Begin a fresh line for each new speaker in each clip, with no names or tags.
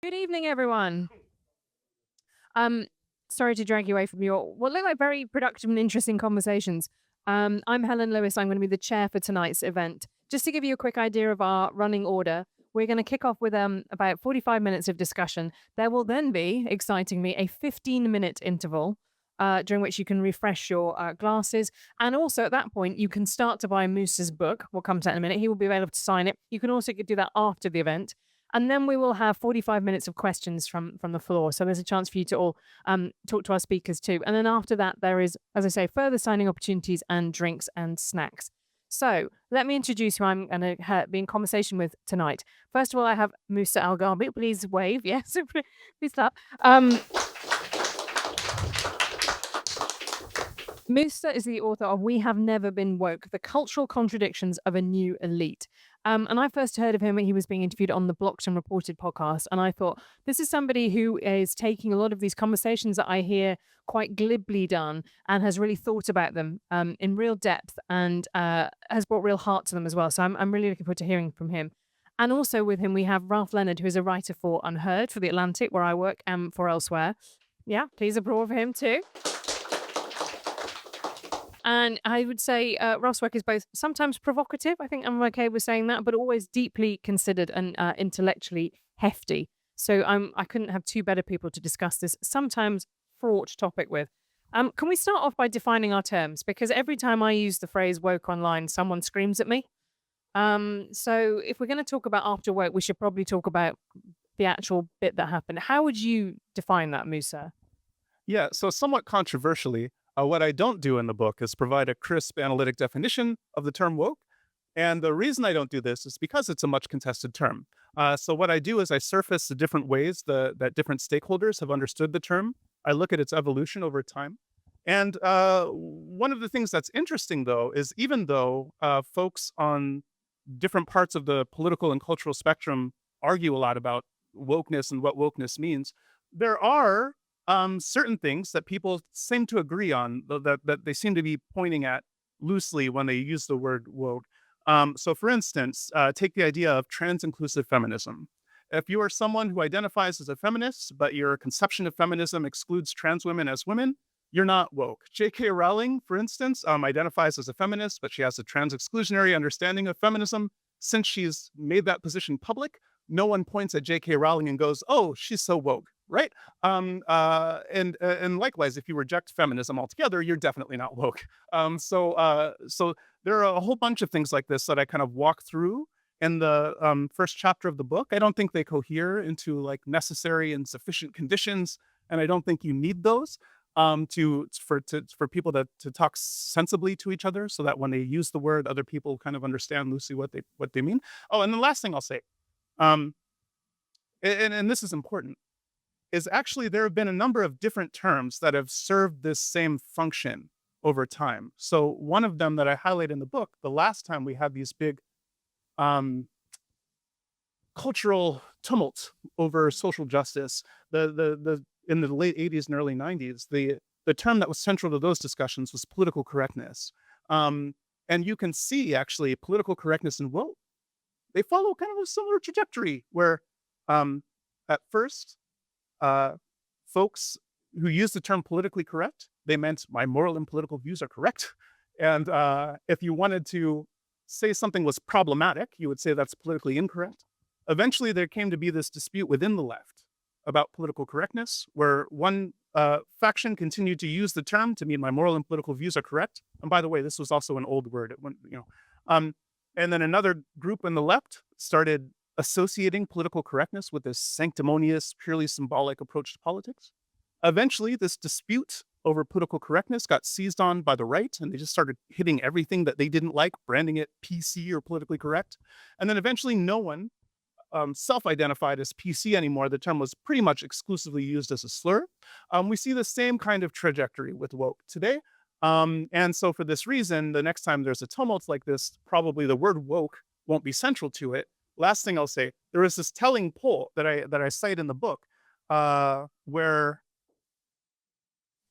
Good evening, everyone. Um, Sorry to drag you away from your what look like very productive and interesting conversations. I'm Helen Lewis. I'm going to be the chair for tonight's event. Just to give you a quick idea of our running order, we're going to kick off with about 45 minutes of discussion. There will then be, excitingly, a 15-minute interval during which you can refresh your glasses. And also at that point, you can start to buy Musa's book. We'll come to that in a minute. He will be available to sign it. You can also do that after the event. And then we will have 45 minutes of questions from the floor. So there's a chance for you to all talk to our speakers too. And then after that, there is, as I say, further signing opportunities and drinks and snacks. So let me introduce who I'm going to be in conversation with tonight. First of all, I have Musa al-Gharbi. Please wave. Yes, please clap. Musa is the author of We Have Never Been Woke, The Cultural Contradictions of a New Elite. And I first heard of him when he was being interviewed on the Blocked and Reported podcast. And I thought, this is somebody who is taking a lot of these conversations that I hear quite glibly done and has really thought about them in real depth and has brought real heart to them as well. So I'm really looking forward to hearing from him. And also with him, we have Ralph Leonard, who is a writer for Unheard, for The Atlantic, where I work, and for Elsewhere. Yeah, please applaud for him too. And I would say Ralph's work is both sometimes provocative, I think I'm okay with saying that, but always deeply considered and intellectually hefty. So I couldn't have two better people to discuss this sometimes fraught topic with. Can we start off by defining our terms? Because every time I use the phrase woke online, someone screams at me. So if we're going to talk about after woke, we should probably talk about the actual bit that happened. How would you define that, Musa?
Yeah, so somewhat controversially, what I don't do in the book is provide a crisp analytic definition of the term woke. And the reason I don't do this is because it's a much contested term. So what I do is I surface the different ways that different stakeholders have understood the term. I look at its evolution over time. And one of the things that's interesting, though, is even though folks on different parts of the political and cultural spectrum argue a lot about wokeness and what wokeness means, there are certain things that people seem to agree on, that they seem to be pointing at loosely when they use the word woke. So for instance, take the idea of trans-inclusive feminism. If you are someone who identifies as a feminist, but your conception of feminism excludes trans women as women, you're not woke. J.K. Rowling, for instance, identifies as a feminist, but she has a trans-exclusionary understanding of feminism. Since she's made that position public, no one points at J.K. Rowling and goes, "Oh, she's so woke." Right? And likewise, if you reject feminism altogether, you're definitely not woke. So there are a whole bunch of things like this that I kind of walk through in the first chapter of the book. I don't think they cohere into like necessary and sufficient conditions, and I don't think you need those for people to talk sensibly to each other, so that when they use the word, other people kind of understand loosely what they mean. Oh, and the last thing I'll say, and this is important, is actually there have been a number of different terms that have served this same function over time. So one of them that I highlight in the book, the last time we had these big cultural tumults over social justice, in the late 80s and early 90s, the term that was central to those discussions was political correctness. And you can see actually political correctness and woke, they follow kind of a similar trajectory where at first, folks who use the term politically correct, they meant my moral and political views are correct. And if you wanted to say something was problematic, you would say that's politically incorrect. Eventually, there came to be this dispute within the left about political correctness, where one faction continued to use the term to mean my moral and political views are correct. And by the way, this was also an old word. And then another group in the left started associating political correctness with this sanctimonious, purely symbolic approach to politics. Eventually, this dispute over political correctness got seized on by the right, and they just started hitting everything that they didn't like, branding it PC or politically correct. And then eventually, no one self-identified as PC anymore. The term was pretty much exclusively used as a slur. We see the same kind of trajectory with woke today. And so for this reason, the next time there's a tumult like this, probably the word woke won't be central to it. Last thing I'll say, there was this telling poll that I cite in the book, where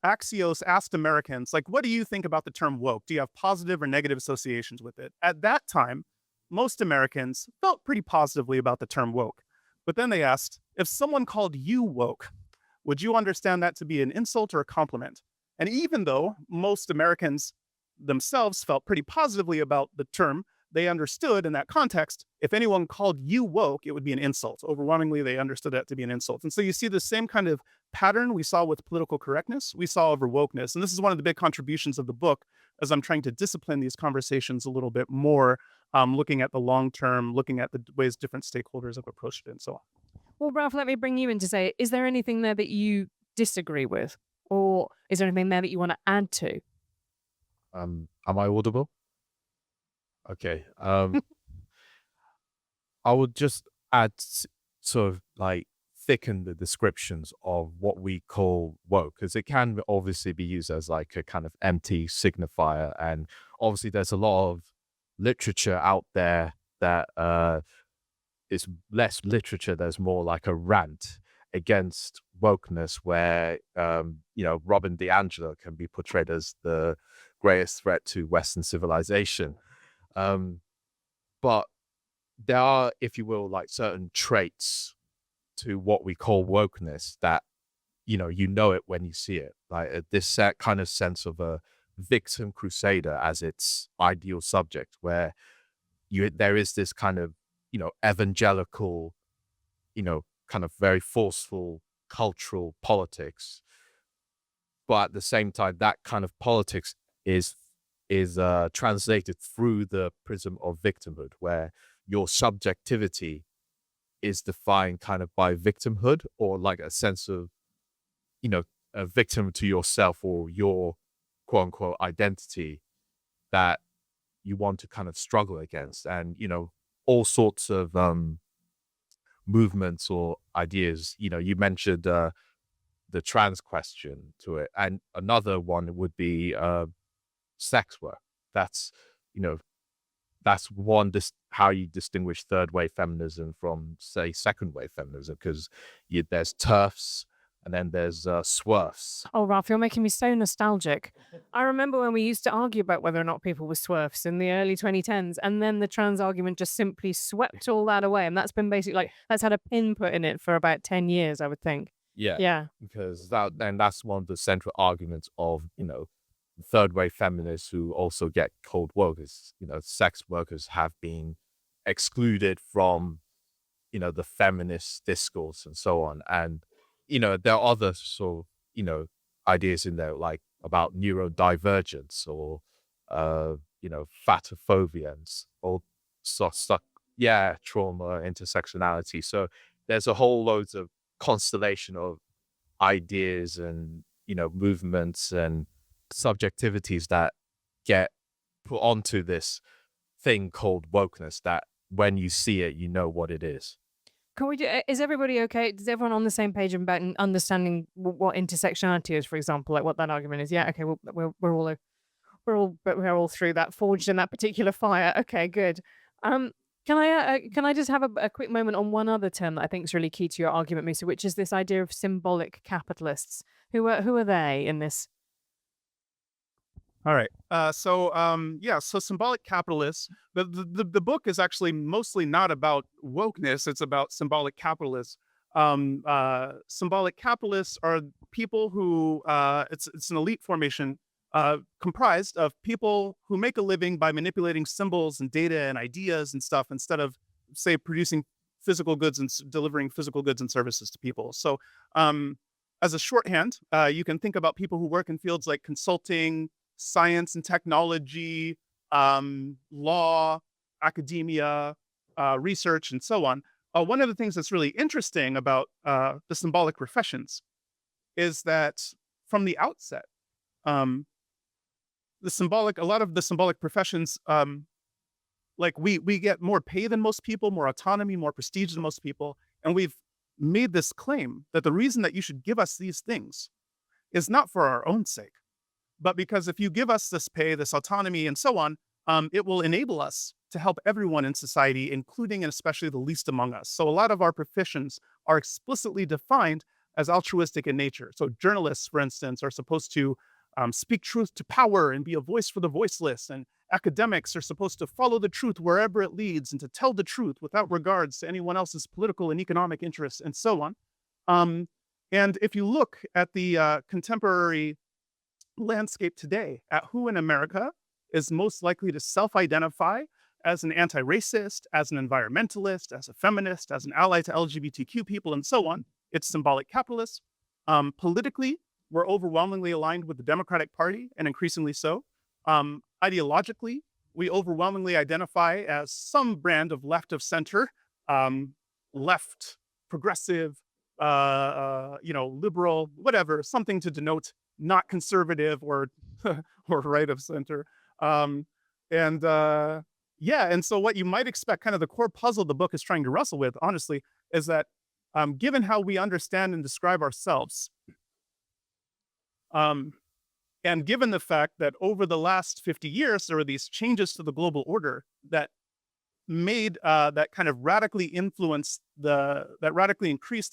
Axios asked Americans, like, what do you think about the term woke? Do you have positive or negative associations with it? At that time, most Americans felt pretty positively about the term woke. But then they asked, if someone called you woke, would you understand that to be an insult or a compliment? And even though most Americans themselves felt pretty positively about the term, they understood in that context, if anyone called you woke, it would be an insult. Overwhelmingly, they understood that to be an insult. And so you see the same kind of pattern we saw with political correctness, we saw over wokeness. And this is one of the big contributions of the book as I'm trying to discipline these conversations a little bit more, looking at the long term, looking at the ways different stakeholders have approached it and so on.
Well, Ralph, let me bring you in to say, is there anything there that you disagree with? Or is there anything there that you want to add to?
Am I audible? Okay. I would just add sort of like thicken the descriptions of what we call woke, because it can obviously be used as like a kind of empty signifier. And obviously there's a lot of literature out there that is less literature. There's more like a rant against wokeness where, Robin DiAngelo can be portrayed as the greatest threat to Western civilization. But there are, if you will, like certain traits to what we call wokeness that, you know it when you see it. Like this kind of sense of a victim crusader as its ideal subject, where there is this kind of, evangelical, kind of very forceful cultural politics. But at the same time, that kind of politics is translated through the prism of victimhood, where your subjectivity is defined kind of by victimhood, or like a sense of, a victim to yourself or your quote unquote identity that you want to kind of struggle against. And, all sorts of movements or ideas, you mentioned the trans question to it. And another one would be sex work. That's, that's one, how you distinguish third wave feminism from, say, second wave feminism, because there's TERFs and then there's SWERFs.
Oh, Ralph, you're making me so nostalgic. I remember when we used to argue about whether or not people were SWERFs in the early 2010s, and then the trans argument just simply swept all that away. And that's been basically like, that's had a pin put in it for about 10 years, I would think.
Yeah.
Yeah.
Because that's one of the central arguments of, third wave feminists who also get called woke is, sex workers have been excluded from, the feminist discourse and so on. And, there are other sort of, ideas in there, like about neurodivergence or, fatophobia and all sorts of stuff. Yeah, trauma, intersectionality. So there's a whole loads of constellation of ideas and, movements and subjectivities that get put onto this thing called wokeness, that when you see it, you know what it is.
Can we do, is everybody okay? Is everyone on the same page about understanding what intersectionality is, for example, like what that argument is? Yeah, okay, we're all through that, forged in that particular fire. Okay, good. Can I just have a quick moment on one other term that I think is really key to your argument, Musa, which is this idea of symbolic capitalists. Who are they in this?
All right. So symbolic capitalists. The book is actually mostly not about wokeness. It's about symbolic capitalists. Symbolic capitalists are people who it's an elite formation comprised of people who make a living by manipulating symbols and data and ideas and stuff instead of, say, producing physical goods and delivering physical goods and services to people. So as a shorthand, you can think about people who work in fields like consulting, science and technology, law, academia, research, and so on. One of the things that's really interesting about the symbolic professions is that from the outset, a lot of the symbolic professions, like we get more pay than most people, more autonomy, more prestige than most people. And we've made this claim that the reason that you should give us these things is not for our own sake, but because if you give us this pay, this autonomy, and so on, it will enable us to help everyone in society, including and especially the least among us. So a lot of our professions are explicitly defined as altruistic in nature. So journalists, for instance, are supposed to speak truth to power and be a voice for the voiceless. And academics are supposed to follow the truth wherever it leads and to tell the truth without regards to anyone else's political and economic interests and so on. And if you look at the contemporary landscape today, at who in America is most likely to self-identify as an anti-racist, as an environmentalist, as a feminist, as an ally to LGBTQ people, and so on, it's symbolic capitalists. Politically, we're overwhelmingly aligned with the Democratic Party, and increasingly so. Ideologically, we overwhelmingly identify as some brand of left of center, left, progressive, liberal, whatever, something to denote not conservative or or right of center. And so what you might expect, kind of the core puzzle the book is trying to wrestle with, honestly, is that given how we understand and describe ourselves, and given the fact that over the last 50 years, there were these changes to the global order that made that kind of radically increased the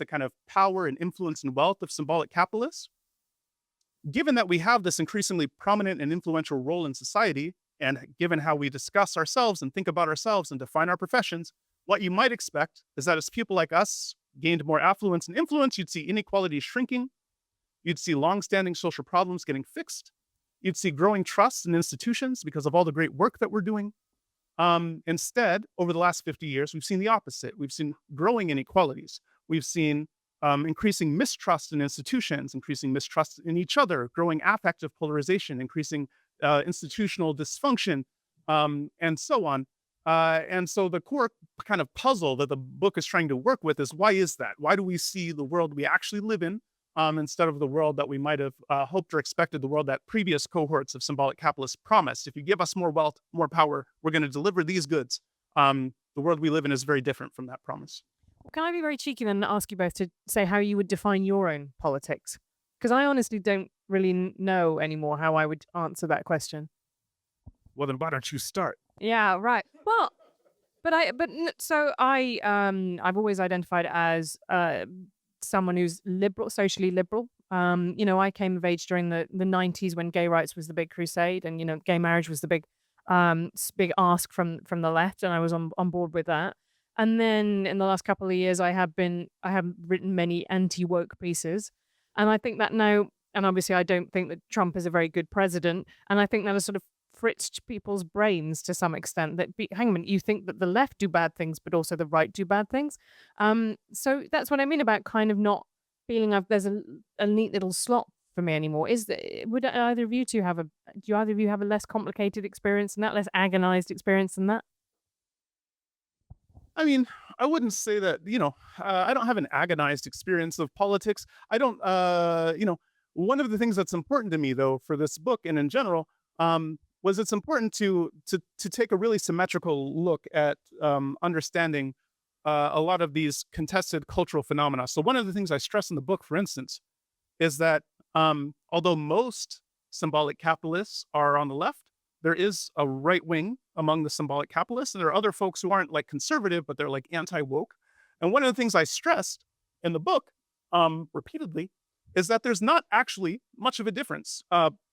kind of power and influence and wealth of symbolic capitalists. Given that we have this increasingly prominent and influential role in society, and given how we discuss ourselves and think about ourselves and define our professions, what you might expect is that as people like us gained more affluence and influence, you'd see inequality shrinking, you'd see longstanding social problems getting fixed, you'd see growing trust in institutions because of all the great work that we're doing. Instead, over the last 50 years, we've seen the opposite. We've seen growing inequalities. We've seen increasing mistrust in institutions, increasing mistrust in each other, growing affective polarization, increasing institutional dysfunction, and so on. And so the core kind of puzzle that the book is trying to work with is, why is that? Why do we see the world we actually live in instead of the world that we might have hoped or expected, the world that previous cohorts of symbolic capitalists promised? If you give us more wealth, more power, we're going to deliver these goods. The world we live in is very different from that promise.
Can I be very cheeky then and ask you both to say how you would define your own politics? Because I honestly don't really know anymore how I would answer that question.
Well, then why don't you start?
Yeah, right. Well, I've always identified as someone who's liberal, socially liberal. I came of age during the 90s when gay rights was the big crusade, and gay marriage was the big ask from the left, and I was on board with that. And then in the last couple of years, I have written many anti-woke pieces, and I think that now, and obviously I don't think that Trump is a very good president, and I think that has sort of fritzed people's brains to some extent. Hang on a minute, you think that the left do bad things, but also the right do bad things. So that's what I mean about kind of not feeling there's a neat little slot for me anymore. Would either of you two do either of you have a less complicated experience than that, less agonized experience than that?
I mean, I wouldn't say that, I don't have an agonized experience of politics. I don't, one of the things that's important to me, though, for this book and in general, was it's important to take a really symmetrical look at understanding a lot of these contested cultural phenomena. So one of the things I stress in the book, for instance, is that although most symbolic capitalists are on the left, there is a right wing among the symbolic capitalists, and there are other folks who aren't like conservative, but they're like anti-woke. And one of the things I stressed in the book repeatedly is that there's not actually much of a difference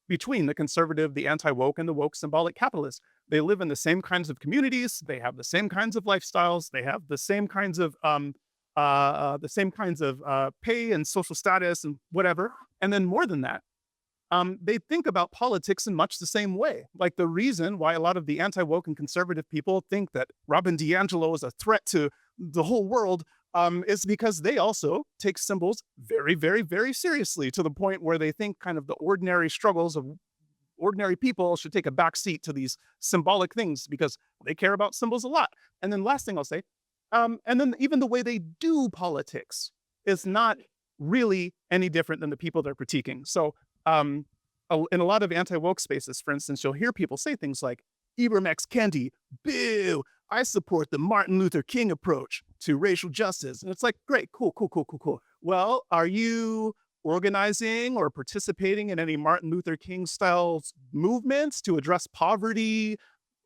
between the conservative, the anti-woke, and the woke symbolic capitalists. They live in the same kinds of communities. They have the same kinds of lifestyles. They have the same kinds of pay and social status and whatever. And then more than that, they think about politics in much the same way. Like the reason why a lot of the anti-woke and conservative people think that Robin DiAngelo is a threat to the whole world is because they also take symbols very, very, very seriously, to the point where they think kind of the ordinary struggles of ordinary people should take a back seat to these symbolic things because they care about symbols a lot. And then last thing I'll say, and then even the way they do politics is not really any different than the people they're critiquing. So in a lot of anti-woke spaces, for instance, you'll hear people say things like, Ibram X. Kendi, boo, I support the Martin Luther King approach to racial justice. And it's like, great, cool. Well, are you organizing or participating in any Martin Luther King style movements to address poverty,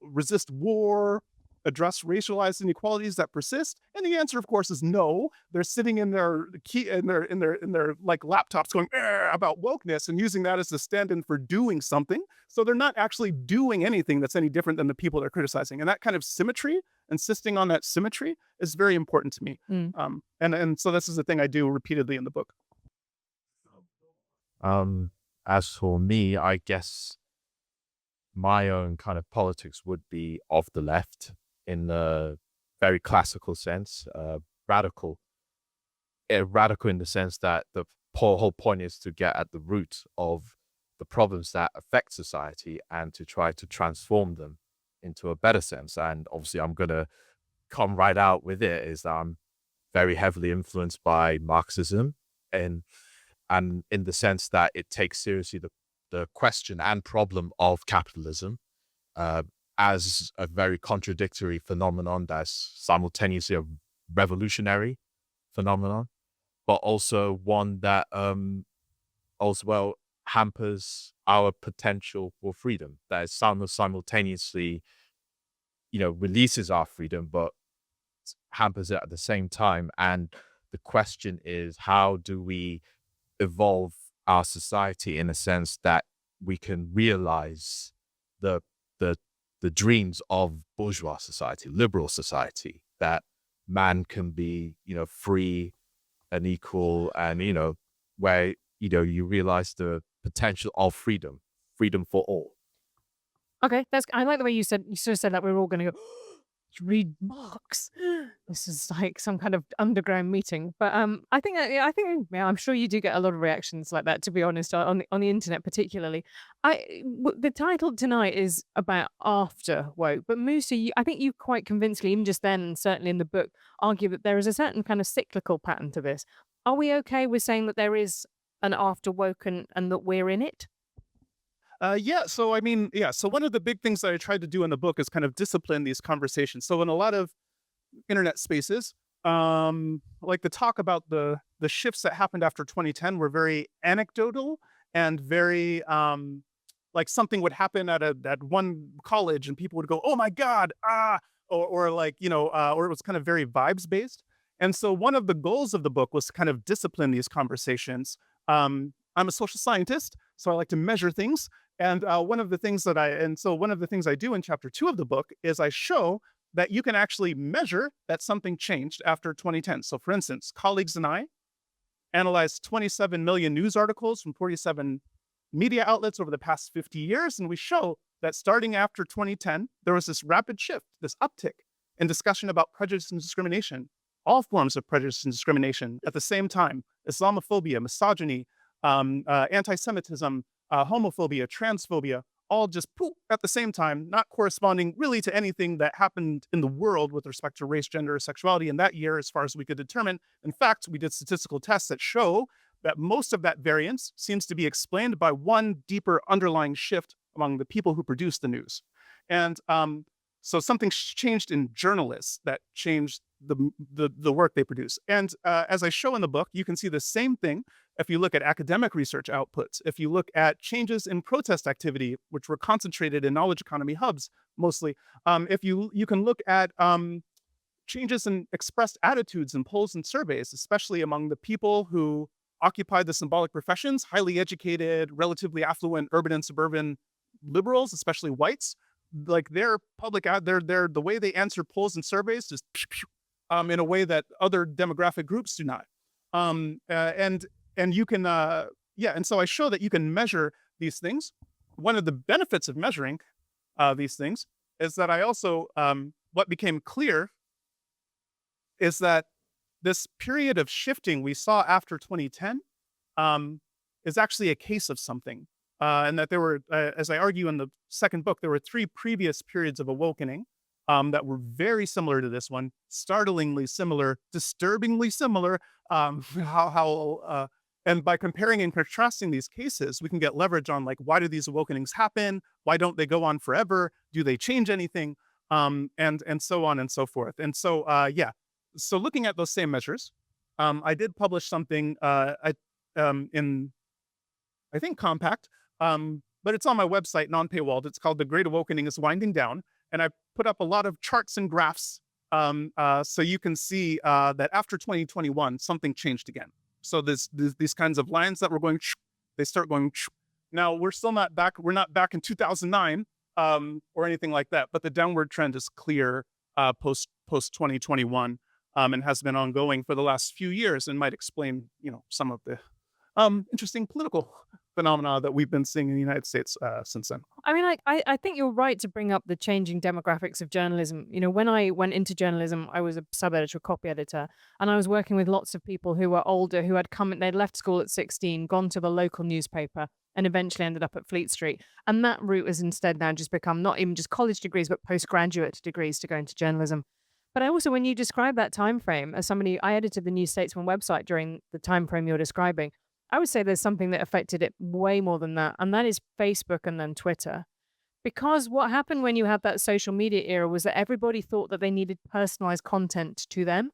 resist war, address racialized inequalities that persist? And the answer, of course, is no. They're sitting in their like laptops going about wokeness and using that as the stand-in for doing something. So they're not actually doing anything that's any different than the people they're criticizing. And that kind of symmetry, insisting on that symmetry, is very important to me. And so this is the thing I do repeatedly in the book.
As for me, I guess my own kind of politics would be of the left in a very classical sense, radical. Radical in the sense that the whole point is to get at the root of the problems that affect society and to try to transform them into a better sense. And obviously I'm going to come right out with it is that I'm very heavily influenced by Marxism and in the sense that it takes seriously the question and problem of capitalism as a very contradictory phenomenon that's simultaneously a revolutionary phenomenon, but also one that as well hampers our potential for freedom, that is simultaneously, releases our freedom, but hampers it at the same time. And the question is, how do we evolve our society in a sense that we can realize the dreams of bourgeois society, liberal society, that man can be, free and equal, and where you realize the potential of freedom for all.
Okay, I like the way you sort of said that we're all going to go read Marx. This is like some kind of underground meeting, but I think I'm sure you do get a lot of reactions like that. To be honest, on the internet particularly. The title tonight is about after woke, but Musa, I think you quite convincingly, even just then, and certainly in the book, argue that there is a certain kind of cyclical pattern to this. Are we okay with saying that there is an after woke and that we're in it?
So one of the big things that I tried to do in the book is kind of discipline these conversations. So in a lot of internet spaces, like the talk about the shifts that happened after 2010 were very anecdotal and very like something would happen at one college and people would go, "Oh my God, or it was kind of very vibes based. And so one of the goals of the book was to kind of discipline these conversations. I'm a social scientist, so I like to measure things. And one of the things I do in chapter 2 of the book is I show that you can actually measure that something changed after 2010. So for instance, colleagues and I analyzed 27 million news articles from 47 media outlets over the past 50 years. And we show that starting after 2010, there was this rapid shift, this uptick in discussion about prejudice and discrimination, all forms of prejudice and discrimination at the same time: Islamophobia, misogyny, anti-Semitism, homophobia, transphobia, all just poof at the same time, not corresponding really to anything that happened in the world with respect to race, gender, or sexuality in that year, as far as we could determine. In fact, we did statistical tests that show that most of that variance seems to be explained by one deeper underlying shift among the people who produce the news. And so something changed in journalists that changed the work they produce. And as I show in the book, you can see the same thing if you look at academic research outputs, if you look at changes in protest activity, which were concentrated in knowledge economy hubs mostly. If you can look at changes in expressed attitudes in polls and surveys, especially among the people who occupy the symbolic professions, highly educated, relatively affluent, urban and suburban liberals, especially whites, like their public the way they answer polls and surveys just in a way that other demographic groups do not. And you can and so I show that you can measure these things. One of the benefits of measuring these things is that I also what became clear is that this period of shifting we saw after 2010 is actually a case of something. And that there were, as I argue in the second book, there were 3 previous periods of awakening that were very similar to this one, startlingly similar, disturbingly similar. And by comparing and contrasting these cases, we can get leverage on, like, why do these awakenings happen? Why don't they go on forever? Do they change anything? And so on and so forth. And so, so looking at those same measures, I did publish something in, I think, Compact, but it's on my website, non-paywalled. It's called The Great Awakening is Winding Down. And I put up a lot of charts and graphs so you can see that after 2021, something changed again. So these kinds of lines that were going, they start going. Now we're still not back. We're not back in 2009 or anything like that. But the downward trend is clear post 2021 and has been ongoing for the last few years, and might explain some of the interesting political phenomena that we've been seeing in the United States since then.
I mean, I think you're right to bring up the changing demographics of journalism. When I went into journalism, I was a sub-editor, a copy editor, and I was working with lots of people who were older, who they'd left school at 16, gone to the local newspaper, and eventually ended up at Fleet Street. And that route has instead now just become not even just college degrees, but postgraduate degrees to go into journalism. But I also, when you describe that time frame, as somebody, I edited the New Statesman website during the time frame you're describing, I would say there's something that affected it way more than that, and that is Facebook and then Twitter. Because what happened when you had that social media era was that everybody thought that they needed personalized content to them.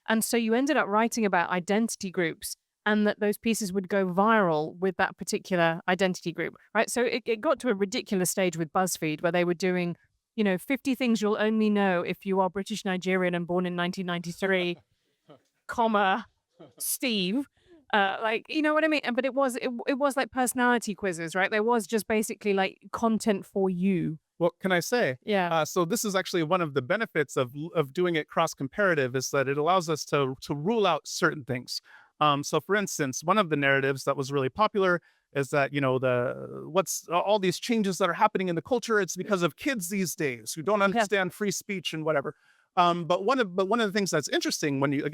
And so you ended up writing about identity groups, and that those pieces would go viral with that particular identity group, right? So it got to a ridiculous stage with BuzzFeed where they were doing, 50 things you'll only know if you are British Nigerian and born in 1993, comma, Steve. You know what I mean? But it was like personality quizzes, right? There was just basically like content for you.
What can I say?
Yeah.
So this is actually one of the benefits of doing it cross-comparative, is that it allows us to rule out certain things. So for instance, one of the narratives that was really popular is that, what's all these changes that are happening in the culture, it's because of kids these days who don't understand free speech and whatever. But one of the things that's interesting when you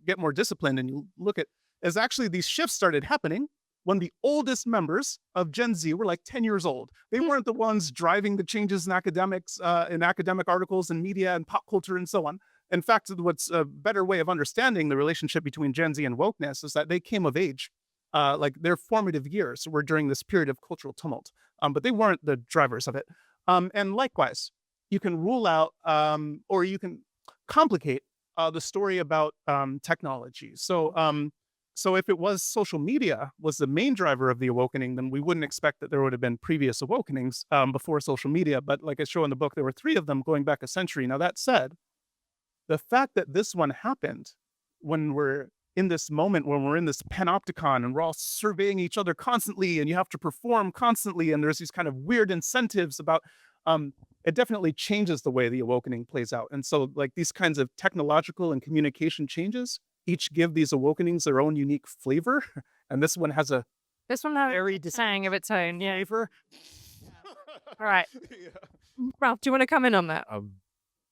get more disciplined and you look at, is actually these shifts started happening when the oldest members of Gen Z were like 10 years old. They weren't the ones driving the changes in academics, in academic articles and media and pop culture and so on. In fact, what's a better way of understanding the relationship between Gen Z and wokeness is that they came of age, like their formative years were during this period of cultural tumult, but they weren't the drivers of it. And likewise, you can rule out or you can complicate the story about technology. So if it was social media was the main driver of the awakening, then we wouldn't expect that there would have been previous awakenings before social media. But like I show in the book, there were 3 of them going back a century. Now, that said, the fact that this one happened when we're in this moment, when we're in this panopticon and we're all surveying each other constantly and you have to perform constantly, and there's these kind of weird incentives about, it definitely changes the way the awakening plays out. And so like these kinds of technological and communication changes each give these awakenings their own unique flavor. And this one has a
very tang of its own. Yeah.
flavor.
All right. Ralph, do you want to come in on that?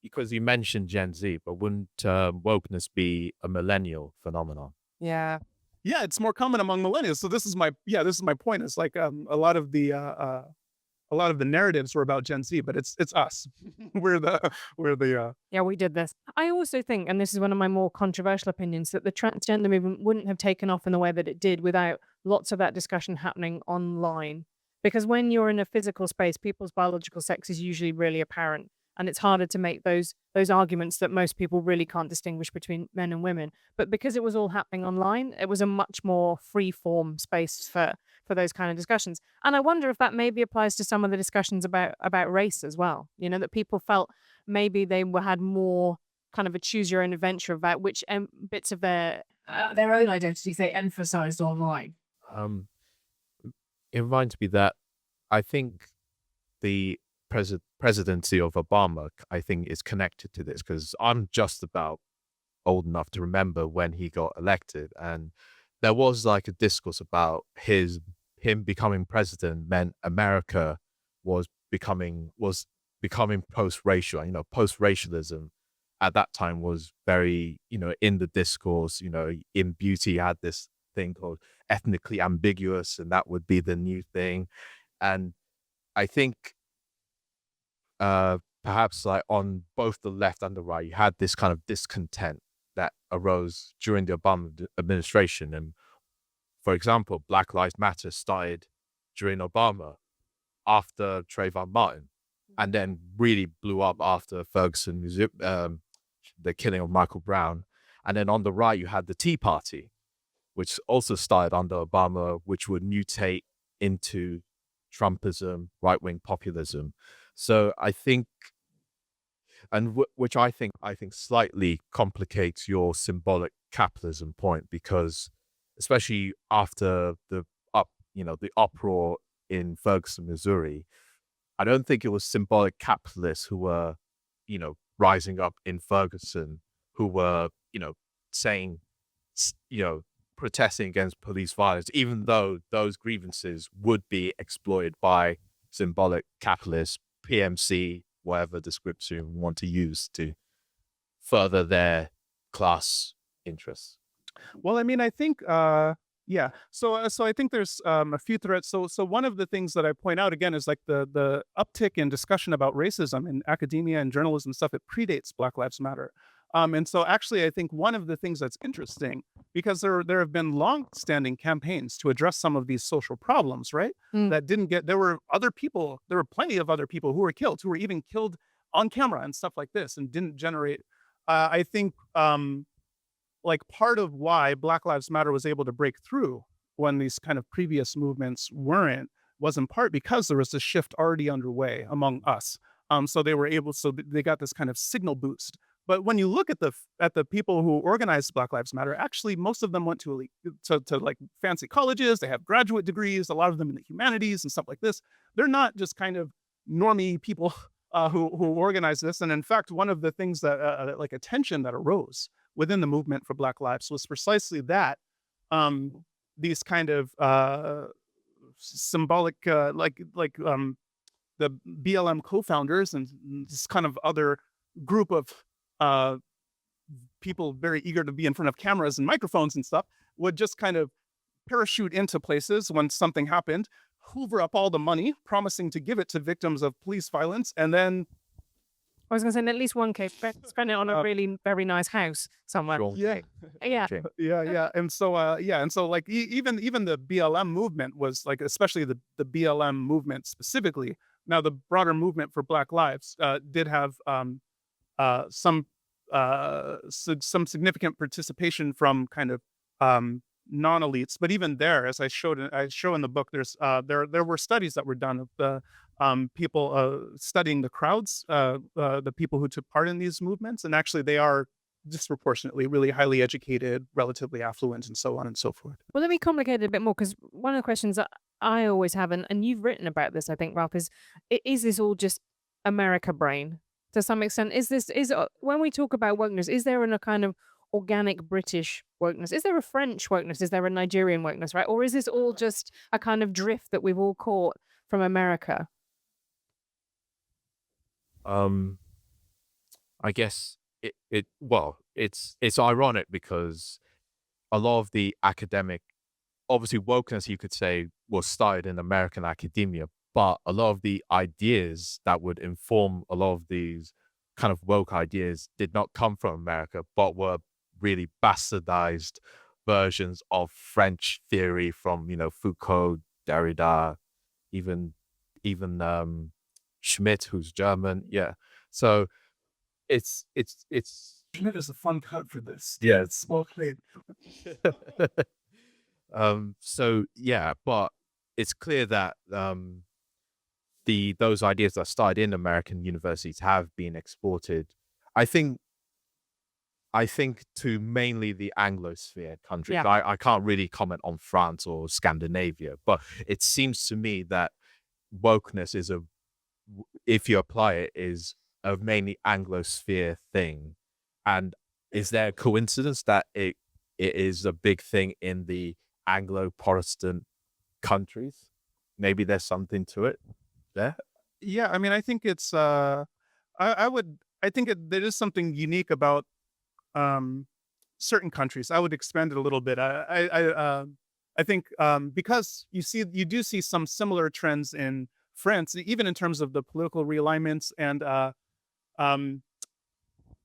Because you mentioned Gen Z, but wouldn't wokeness be a millennial phenomenon?
Yeah.
Yeah, it's more common among millennials. So this is my point. It's like a lot of the narratives were about Gen Z, but it's us. we're the
Yeah, we did this. I also think, and this is one of my more controversial opinions, that the transgender movement wouldn't have taken off in the way that it did without lots of that discussion happening online. Because when you're in a physical space, people's biological sex is usually really apparent. And it's harder to make those arguments that most people really can't distinguish between men and women. But because it was all happening online, it was a much more free form space for those kind of discussions. And I wonder if that maybe applies to some of the discussions about race as well. That people felt maybe they had more kind of a choose your own adventure about which bits of their own identities they emphasized online.
It reminds me that I think the presidency of Obama, I think, is connected to this, because I'm just about old enough to remember when he got elected, and there was like a discourse about him becoming president meant America was becoming post-racial. Post-racialism at that time was very, in the discourse. In beauty, you had this thing called ethnically ambiguous, and that would be the new thing. And I think perhaps like on both the left and the right, you had this kind of discontent that arose during the Obama administration. And for example, Black Lives Matter started during Obama after Trayvon Martin, and then really blew up after Ferguson, the killing of Michael Brown. And then on the right, you had the Tea Party, which also started under Obama, which would mutate into Trumpism, right-wing populism. So I think and which I think slightly complicates your symbolic capitalism point, because especially after the uproar in Ferguson, Missouri, I don't think it was symbolic capitalists who were, rising up in Ferguson, who were, saying, protesting against police violence, even though those grievances would be exploited by symbolic capitalists, PMC, whatever description you want to use to further their class interests.
Well, I mean, I think, yeah. So I think there's a few threads. So one of the things that I point out again is like the uptick in discussion about racism in academia and journalism stuff. It predates Black Lives Matter. And so actually, I think one of the things that's interesting, because there have been long-standing campaigns to address some of these social problems, right? That didn't get, there were plenty of other people who were killed, who were even killed on camera and stuff like this, and didn't generate, I think, like part of why Black Lives Matter was able to break through when these kind of previous movements weren't, was in part because there was a shift already underway among us. So they got this kind of signal boost. But when you look at the people who organized Black Lives Matter, actually most of them went to like fancy colleges. They have graduate degrees, a lot of them in the humanities and stuff like this. They're not just kind of normie people who organized this. And in fact, one of the things that like a tension that arose within the movement for Black Lives was precisely that these kind of symbolic, the BLM co-founders and this kind of other group of people very eager to be in front of cameras and microphones and stuff would just kind of parachute into places when something happened, hoover up all the money, promising to give it to victims of police violence, and then
I was going to say, in at least one case, spend it on a really very nice house somewhere.
yeah. And so like even the BLM movement was like, especially the BLM movement specifically. Now the broader movement for Black Lives did have some significant participation from kind of non-elites, but even there, as I show in the book, there were studies that were done of the people studying the crowds, the people who took part in these movements, and actually they are disproportionately really highly educated, relatively affluent, and so on and so forth.
Well, let me complicate it a bit more, because one of the questions that I always have, and you've written about this, I think, Ralph, is this all just America brain to some extent? When we talk about wokeness, is there a kind of organic British wokeness? Is there a French wokeness? Is there a Nigerian wokeness, right? Or is this all just a kind of drift that we've all caught from America?
I guess it's ironic because a lot of the academic, obviously wokeness, you could say, was started in American academia, but a lot of the ideas that would inform a lot of these kind of woke ideas did not come from America, but were really bastardized versions of French theory from, Foucault, Derrida, even Schmidt, who's German. Yeah. So it's
Schmidt is a fun cut for this.
Yeah.
It's small plate.
So yeah, but it's clear that those ideas that started in American universities have been exported, I think to mainly the Anglosphere countries.
Yeah.
I can't really comment on France or Scandinavia, but it seems to me that wokeness if you apply it, is a mainly Anglosphere thing. And is there a coincidence that it is a big thing in the Anglo-Protestant countries? Maybe there's something to it there.
Yeah, I mean, I think it's there is something unique about certain countries. I would expand it a little bit. I think because you do see some similar trends in France, even in terms of the political realignments, and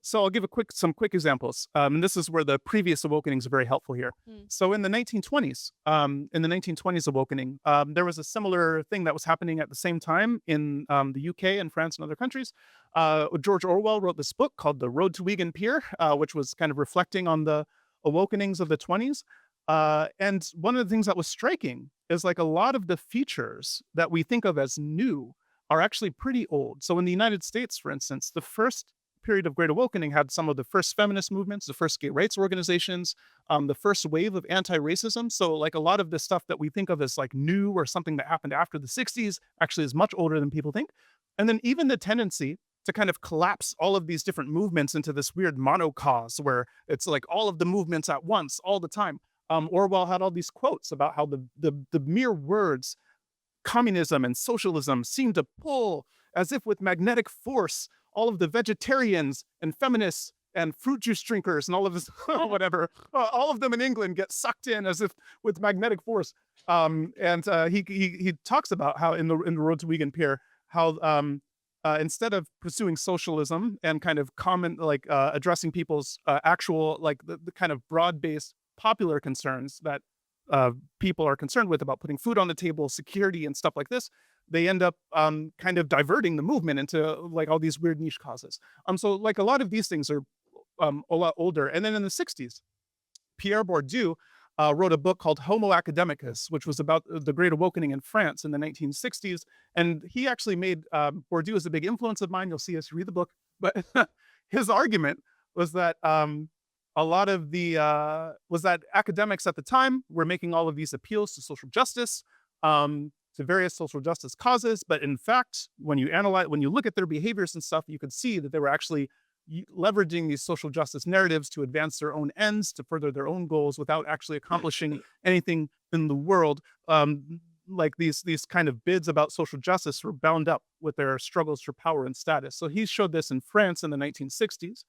so I'll give some quick examples. And this is where the previous awakenings are very helpful here. So in the 1920s, awakening, there was a similar thing that was happening at the same time in the UK and France and other countries. George Orwell wrote this book called The Road to Wigan Pier, which was kind of reflecting on the awakenings of the 20s. And one of the things that was striking is like a lot of the features that we think of as new are actually pretty old. So in the United States, for instance, the first period of Great Awokening had some of the first feminist movements, the first gay rights organizations, the first wave of anti-racism. So like a lot of the stuff that we think of as like new or something that happened after the 60s actually is much older than people think. And then even the tendency to kind of collapse all of these different movements into this weird monocause where it's like all of the movements at once, all the time. Orwell had all these quotes about how the mere words communism and socialism seem to pull as if with magnetic force all of the vegetarians and feminists and fruit juice drinkers and all of this whatever, all of them in England get sucked in as if with magnetic force. He talks about how in the Road to Vegan Peer, how instead of pursuing socialism and kind of addressing people's actual like the kind of broad-based popular concerns that people are concerned with about putting food on the table, security and stuff like this, they end up kind of diverting the movement into like all these weird niche causes. So like a lot of these things are a lot older. And then in the 60s, Pierre Bourdieu wrote a book called Homo Academicus, which was about the Great Awakening in France in the 1960s. And he actually made, Bourdieu is a big influence of mine. You'll see as you read the book. But his argument was that a lot of the, was that academics at the time were making all of these appeals to social justice, to various social justice causes. But in fact, when you look at their behaviors and stuff, you could see that they were actually leveraging these social justice narratives to advance their own ends, to further their own goals without actually accomplishing anything in the world. Like these kind of bids about social justice were bound up with their struggles for power and status. So he showed this in France in the 1960s.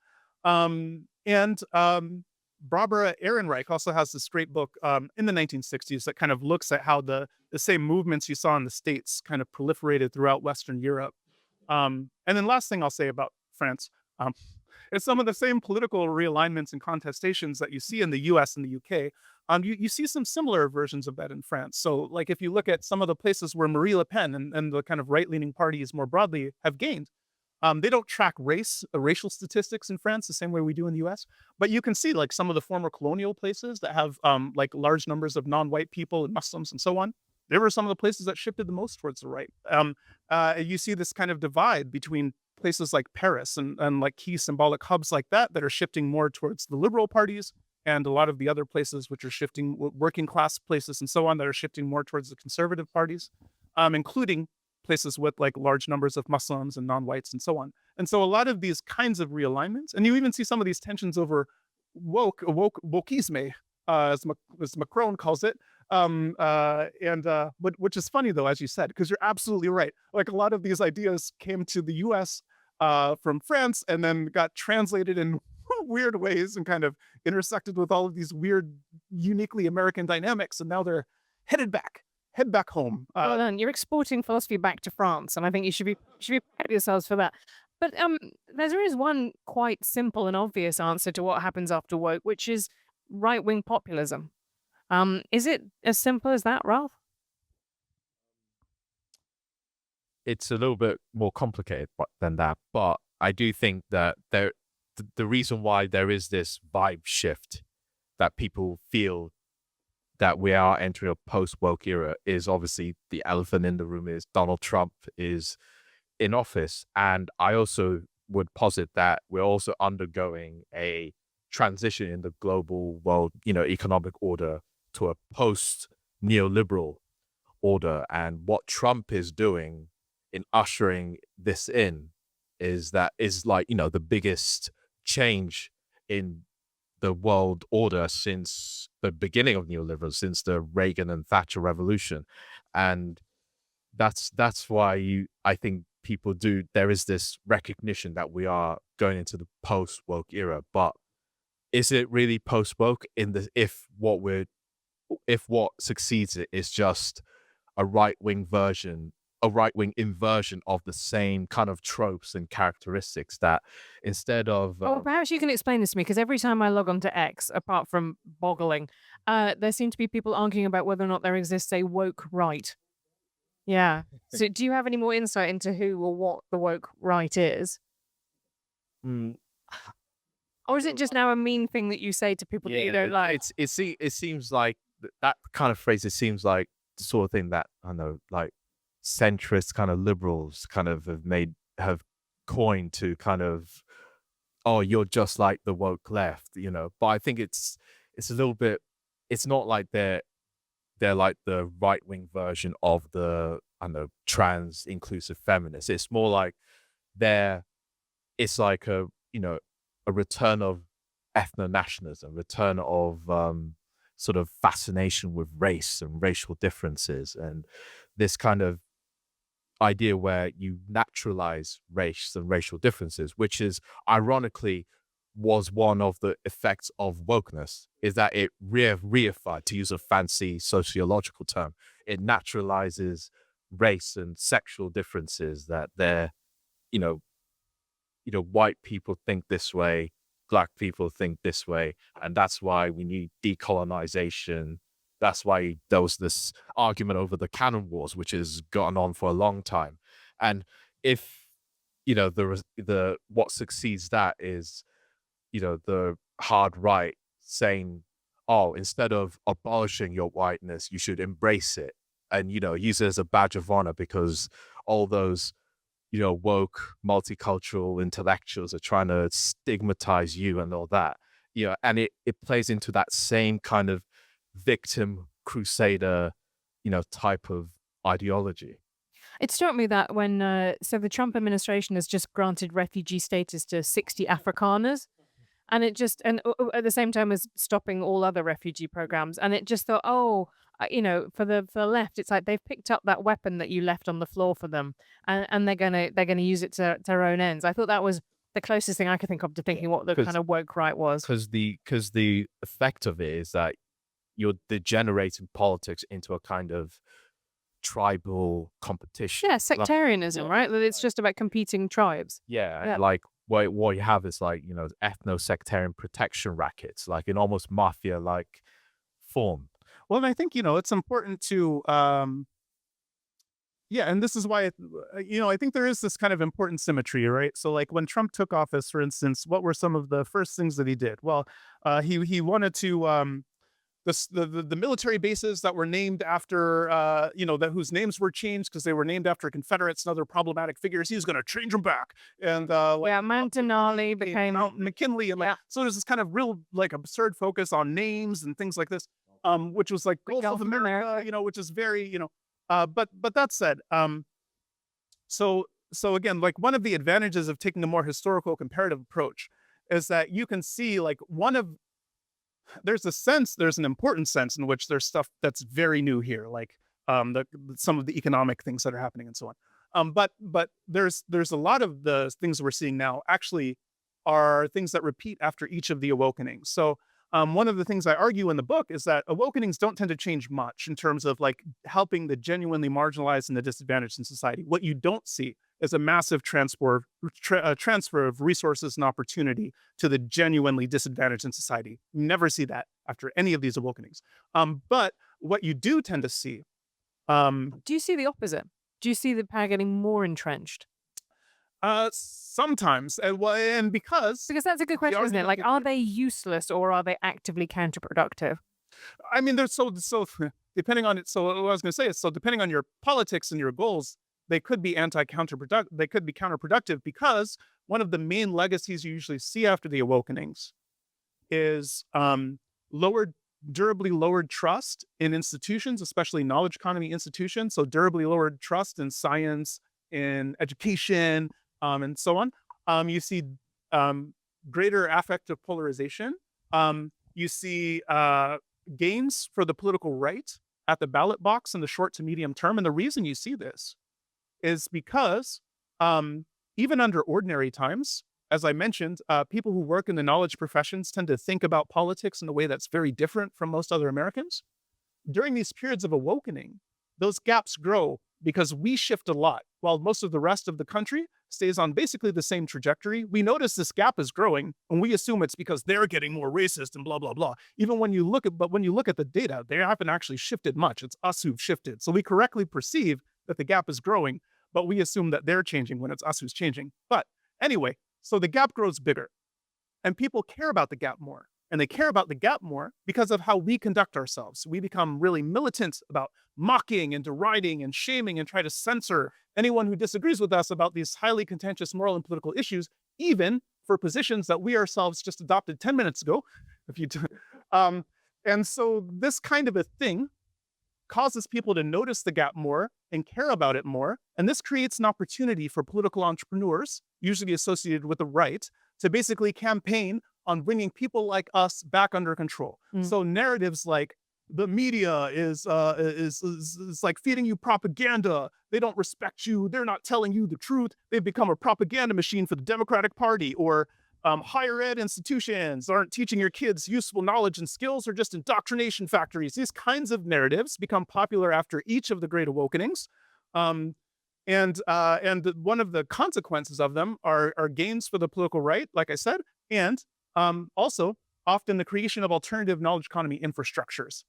Barbara Ehrenreich also has this great book in the 1960s that kind of looks at how the same movements you saw in the States kind of proliferated throughout Western Europe. And then last thing I'll say about France, it's some of the same political realignments and contestations that you see in the US and the UK. You see some similar versions of that in France. So like if you look at some of the places where Marie Le Pen and the kind of right-leaning parties more broadly have gained, they don't track racial statistics in France the same way we do in the US, but you can see like some of the former colonial places that have like large numbers of non-white people and Muslims and so on. They were some of the places that shifted the most towards the right. You see this kind of divide between places like Paris and like key symbolic hubs like that are shifting more towards the liberal parties, and a lot of the other places which are shifting, working class places and so on, that are shifting more towards the conservative parties, including places with like large numbers of Muslims and non-whites and so on. And so a lot of these kinds of realignments, and you even see some of these tensions over wokeisme, as Macron calls it, but which is funny though, as you said, because you're absolutely right. Like a lot of these ideas came to the US from France and then got translated in weird ways and kind of intersected with all of these weird, uniquely American dynamics. And now they're head back home.
Well done. You're exporting philosophy back to France, and I think you should be proud of yourselves for that. But there is one quite simple and obvious answer to what happens after woke, which is right-wing populism. Is it as simple as that, Ralph?
It's a little bit more complicated than that, but I do think that the reason why there is this vibe shift that people feel that we are entering a post-woke era is obviously the elephant in the room is Donald Trump is in office. And I also would posit that we're also undergoing a transition in the global world, economic order to a post-neoliberal order. And what Trump is doing in ushering this in is like, the biggest change in the world order since the beginning of neoliberalism, since the Reagan and Thatcher revolution. And that's why I think people there is this recognition that we are going into the post-woke era. But is it really post-woke if what succeeds it is just a right-wing inversion of the same kind of tropes and characteristics that instead of...
Well, perhaps you can explain this to me, because every time I log on to X, apart from boggling, there seem to be people arguing about whether or not there exists a woke right. Yeah. So do you have any more insight into who or what the woke right is? Or is it just now a mean thing that you say to people that you don't like?
It seems like that kind of phrase, it seems like the sort of thing that, I know, like centrist kind of liberals kind of have coined to kind of oh, you're just like the woke left, but I think it's a little bit, it's not like they're like the right-wing version of the, I don't know, trans inclusive feminists. It's more like they're, it's like a return of ethno-nationalism, return of sort of fascination with race and racial differences, and this kind of idea where you naturalize race and racial differences, which is ironically was one of the effects of wokeness, is that it reified, to use a fancy sociological term, it naturalizes race and sexual differences, that they're, you know, white people think this way, black people think this way, and that's why we need decolonization. That's why there was this argument over the canon wars, which has gone on for a long time. And if, the what succeeds that is, the hard right saying, oh, instead of abolishing your whiteness, you should embrace it and, use it as a badge of honor, because all those, woke multicultural intellectuals are trying to stigmatize you and all that, and it plays into that same kind of victim crusader, type of ideology.
It struck me that when so the Trump administration has just granted refugee status to 60 Afrikaners, and it just at the same time as stopping all other refugee programs, and it just thought, oh, for the left, it's like they've picked up that weapon that you left on the floor for them, and they're gonna use it to their own ends. I thought that was the closest thing I could think of to thinking what the kind of woke right was.
Because the effect of it is that you're degenerating politics into a kind of tribal competition.
Yeah, sectarianism, right? That it's just about competing tribes.
Yeah,
Yeah.
and like what you have is like, ethno-sectarian protection rackets, like in almost mafia-like form.
Well, and I think, it's important to, yeah, and this is why, I think there is this kind of important symmetry, right? So like when Trump took office, for instance, what were some of the first things that he did? Well, he wanted to, the military bases that were named after, whose names were changed because they were named after Confederates and other problematic figures. He was going to change them back. And
Yeah, Mount Denali became
Mount McKinley. And
yeah.
so there's this kind of real like absurd focus on names and things like this, which was like Gulf of America, which is very, but that said, so again, like one of the advantages of taking a more historical comparative approach is that you can see like there's an important sense in which there's stuff that's very new here, like some of the economic things that are happening and so on. But there's a lot of the things we're seeing now actually are things that repeat after each of the awakenings. So one of the things I argue in the book is that awakenings don't tend to change much in terms of like helping the genuinely marginalized and the disadvantaged in society. What you don't see is a massive transfer of resources and opportunity to the genuinely disadvantaged in society. You never see that after any of these awakenings. But what you do tend to see.
Do you see the opposite? Do you see the power getting more entrenched?
Sometimes, and because
that's a good question, isn't it? Like, are they useless or are they actively counterproductive?
I mean, they're so depending on it. So what I was going to say is, so depending on your politics and your goals, they could be counterproductive. They could be counterproductive because one of the main legacies you usually see after the awakenings is durably lowered trust in institutions, especially knowledge economy institutions. So durably lowered trust in science, in education, and so on. You see greater affective polarization. You see gains for the political right at the ballot box in the short to medium term. And the reason you see this is because even under ordinary times, as I mentioned, people who work in the knowledge professions tend to think about politics in a way that's very different from most other Americans. During these periods of awakening, those gaps grow because we shift a lot while most of the rest of the country stays on basically the same trajectory. We notice this gap is growing and we assume it's because they're getting more racist and blah, blah, blah. When you look at the data, they haven't actually shifted much. It's us who've shifted. So we correctly perceive that the gap is growing, but we assume that they're changing when it's us who's changing. But anyway, so the gap grows bigger and people care about the gap more. And they care about the gap more because of how we conduct ourselves. We become really militant about mocking and deriding and shaming and try to censor anyone who disagrees with us about these highly contentious moral and political issues, even for positions that we ourselves just adopted 10 minutes ago. If you do, and so this kind of a thing causes people to notice the gap more and care about it more. And this creates an opportunity for political entrepreneurs, usually associated with the right, to basically campaign on bringing people like us back under control. So narratives like the media is like feeding you propaganda. They don't respect you. They're not telling you the truth. They've become a propaganda machine for the Democratic Party. Or higher ed institutions aren't teaching your kids useful knowledge and skills, or just indoctrination factories. These kinds of narratives become popular after each of the Great Awakenings. And one of the consequences of them are gains for the political right, like I said, and also often the creation of alternative knowledge economy infrastructures.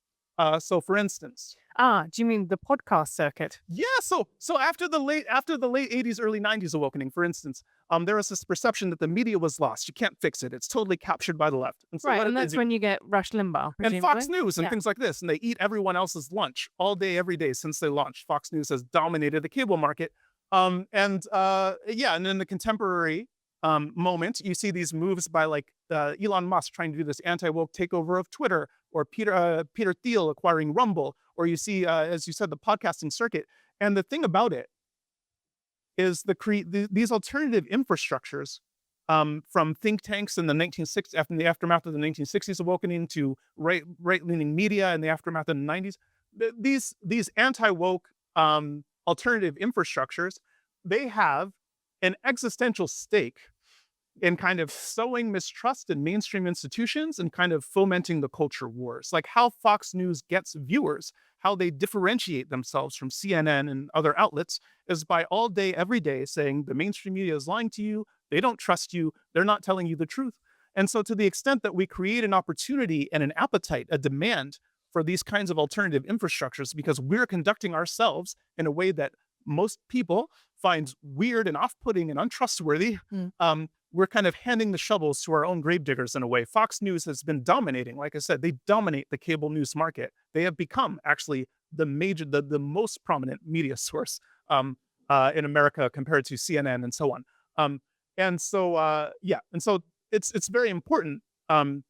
So for instance,
do you mean the podcast circuit?
yeah, so after the late 80s, early 90s awakening, for instance, there was this perception that the media was lost. You can't fix it. It's totally captured by the left. And so
Right, and that's when you get Rush Limbaugh,
and Fox
presumably.
News and
Yeah.
things like this, and they eat everyone else's lunch all day, every day since they launched. Fox News has dominated the cable market. And in the contemporary moment, you see these moves by like Elon Musk trying to do this anti-woke takeover of Twitter, or Peter Thiel acquiring Rumble, or you see, as you said, the podcasting circuit. And the thing about it is these alternative infrastructures, from think tanks in the 1960s, after the aftermath of the 1960s awakening, to right-leaning media in the aftermath of the 90s. These anti-woke alternative infrastructures, they have an existential stake in kind of sowing mistrust in mainstream institutions and kind of fomenting the culture wars. Like how Fox News gets viewers, how they differentiate themselves from CNN and other outlets, is by all day, every day saying the mainstream media is lying to you, they don't trust you, they're not telling you the truth. And so to the extent that we create an opportunity and an appetite, a demand for these kinds of alternative infrastructures, because we're conducting ourselves in a way that most people find weird and off-putting and untrustworthy, we're kind of handing the shovels to our own gravediggers in a way. Fox News has been dominating. Like I said, they dominate the cable news market. They have become actually the most prominent media source in America compared to CNN and so on. And so it's very important.
Well,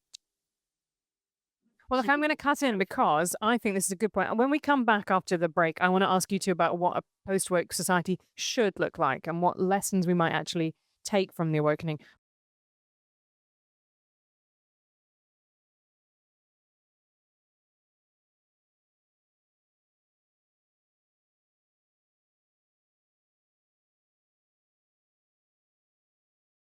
look, I'm going to cut in because I think this is a good point. And when we come back after the break, I want to ask you two about what a post-woke society should look like and what lessons we might actually take from the awakening.